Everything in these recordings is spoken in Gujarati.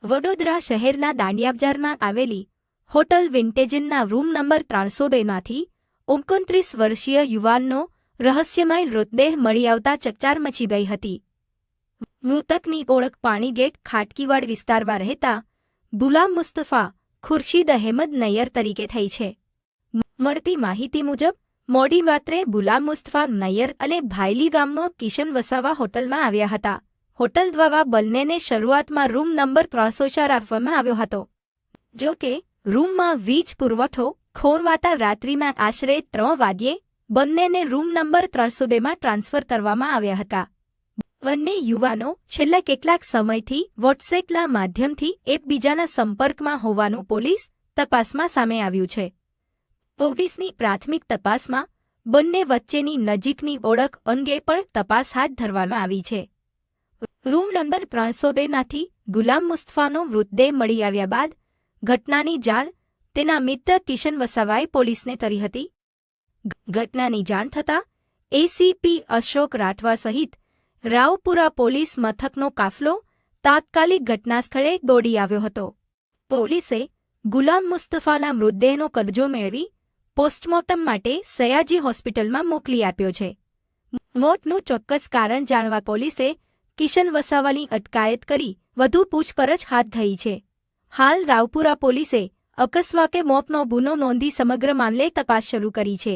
વડોદરા શહેરના દાંડિયાબજારમાં આવેલી હોટલ વિન્ટેજના રૂમ નંબર 302માંથી 29 વર્ષીય યુવાનનો રહસ્યમય મૃતદેહ મળી આવતા ચકચાર મચી ગઈ હતી. મૃતકની ઓળખ પાણીગેટ ખાટકીવાડ વિસ્તારમાં રહેતા ગુલામ મુસ્તફા ખુરશીદ અહેમદ નૈયર તરીકે થઈ છે. મળતી માહિતી મુજબ મોડી રાત્રે ગુલામ મુસ્તફા નૈયર અને ભાયલી ગામનો કિશન વસાવા હોટલમાં આવ્યા હતા. હોટલ દ્વારા બંનેને શરૂઆતમાં રૂમ નંબર 304 આપવામાં આવ્યો હતો. જો કે રૂમમાં વીજ પુરવઠો ખોરવાતા રાત્રિમાં આશરે 3 વાગ્યે બંનેને રૂમ નંબર 302માં ટ્રાન્સફર કરવામાં આવ્યા હતા. બંને યુવાનો છેલ્લા કેટલાક સમયથી વોટ્સએપના માધ્યમથી એકબીજાના સંપર્કમાં હોવાનું પોલીસ તપાસમાં સામે આવ્યું છે. પોલીસની પ્રાથમિક તપાસમાં બંને વચ્ચેની નજીકની ઓળખ અંગે પણ તપાસ હાથ ધરવામાં આવી છે. રૂમ નંબર 302માંથી ગુલામ મુસ્તફાનો મૃતદેહ મળી આવ્યા બાદ ઘટનાની જાણ તેના મિત્ર કિશન વસાવાએ પોલીસને કરી હતી. ઘટનાની જાણ થતાં એસીપી અશોક રાઠવા સહિત રાવપુરા પોલીસ મથકનો કાફલો તાત્કાલિક ઘટનાસ્થળે દોડી આવ્યો હતો. પોલીસે ગુલામ મુસ્તફાના મૃતદેહનો કબજો મેળવી પોસ્ટમોર્ટમ માટે સયાજી હોસ્પિટલમાં મોકલી આપ્યો છે. મોતનું ચોક્કસ કારણ જાણવા પોલીસે કિશન વસાવાની અટકાયત કરી વધુ પૂછપરછ હાથ ધરી છે. હાલ રાવપુરા પોલીસે અકસ્માતે મોતનો ગુનો નોંધી સમગ્ર મામલે તપાસ શરૂ કરી છે.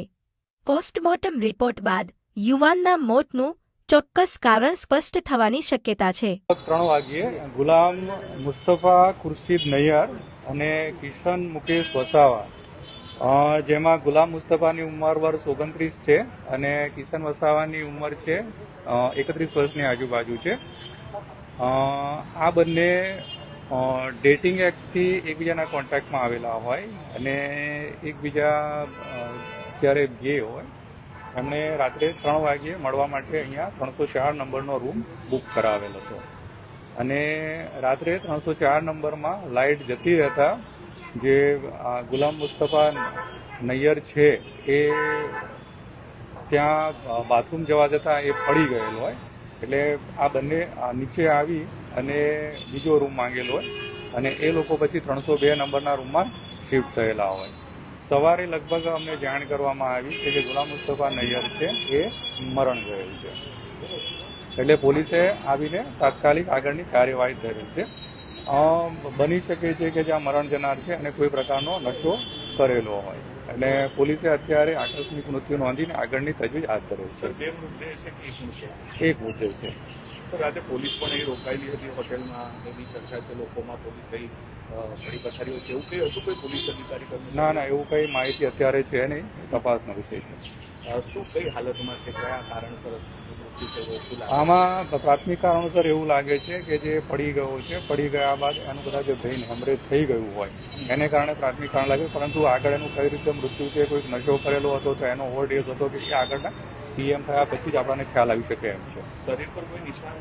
પોસ્ટમોર્ટમ રિપોર્ટ બાદ યુવાનના મોતનું ચોક્કસ કારણ સ્પષ્ટ થવાની શક્યતા છે. 3 વાગ્યે ગુલામ મુસ્તફા ખુરશીદ નૈયર અને કિશન મુકેશ વસાવા, જેમાં ગુલામ મુસ્તફાની ઉંમર વર્ષ 29 છે અને કિશન વસાવાની ઉંમર છે 31 વર્ષની આજુબાજુ છે. આ બંને ડેટિંગ એપથી એકબીજાના કોન્ટેક્ટમાં આવેલા હોય અને એકબીજા જ્યારે ગે હોય એમણે રાત્રે 3 વાગ્યે મળવા માટે અહીંયા 304 નંબરનો રૂમ બુક કરાવેલો હતો અને રાત્રે 304 નંબરમાં લાઇટ જતી રહેતા જે ગુલામ મુસ્તફા નૈયર છે એ ત્યાં બાથરૂમ જવા જતાં એ પડી ગયેલો હોય એટલે આ બંને નીચે આવી અને બીજો રૂમ માંગેલો હોય અને એ લોકો પછી 302 નંબરના રૂમમાં શિફ્ટ થયેલા હોય. સવારે લગભગ અમને જાણ કરવામાં આવી કે જે ગુલામ મુસ્તફા નૈયર છે એ મરણ ગયેલ છે એટલે પોલીસે આવીને તાત્કાલિક આગળની કાર્યવાહી ધરેલ છે. બની શકે છે કે જ્યાં મરણ જનાર છે અને કોઈ પ્રકારનો નશો કરેલો હોય અને પોલીસે અત્યારે આકસ્મિક મૃત્યુ નોંધીને આગળની તજવીજ હાથ ધરેલ છે. એક મૃતદેહ છે. આજે પોલીસ પણ અહીં રોકાયેલી હતી હોટેલમાં, એની ચર્ચા છે લોકોમાં, પોલીસ અહીં ફરી પથારીઓ છે એવું કંઈ હતું કોઈ પોલીસ અધિકારી? ના, એવું કંઈ માહિતી અત્યારે છે નહીં, તપાસનો વિષય છે. શું કઈ હાલતમાં છે, કયા કારણસર? આમાં પ્રાથમિક કારણોસર એવું લાગે છે કે જે પડી ગયો છે, પડી ગયા બાદ એનું કદાચ બ્રેઇન હેમરેજ થઈ ગયું હોય એને કારણે પ્રાથમિક કારણ લાગે, પરંતુ આગળ એનું કઈ રીતે મૃત્યુ છે, કોઈક નશો કરેલો હતો તો એનો ઓવરડોઝ હતો કે આગળના પીએમ થયા પછી જ આપણને ખ્યાલ આવી શકે એમ છે. શરીર પર કોઈ નિશાન?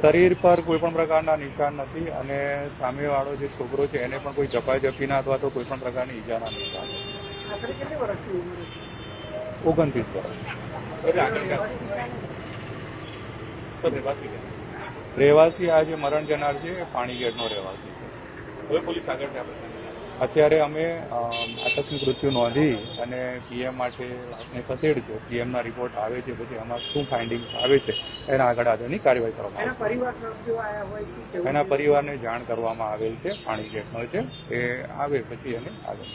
શરીર પર કોઈ પણ પ્રકારના નિશાન નથી અને સામેવાળો જે છોકરો છે એને પણ કોઈ ઝપાઝપીના અથવા તો કોઈ પણ પ્રકારની ઈજાના નિશાન નથી. 29 વર્ષ. રહેવાસી આ જે મરણ જનાર છે એ પાણીગેટનો રહેવાસી છે. હવે પોલીસ આગળ અત્યારે અમે આકસ્મિક મૃત્યુ નોંધી અને પીએમ માટે લાશને ખસેડજો. પીએમના રિપોર્ટ આવે છે પછી એમાં શું ફાઇન્ડિંગ આવે છે એના આગળની કાર્યવાહી કરવામાં આવે. એના પરિવારને જાણ કરવામાં આવેલ છે, પાણીગેટનો છે, એ આવે પછી એને આગળ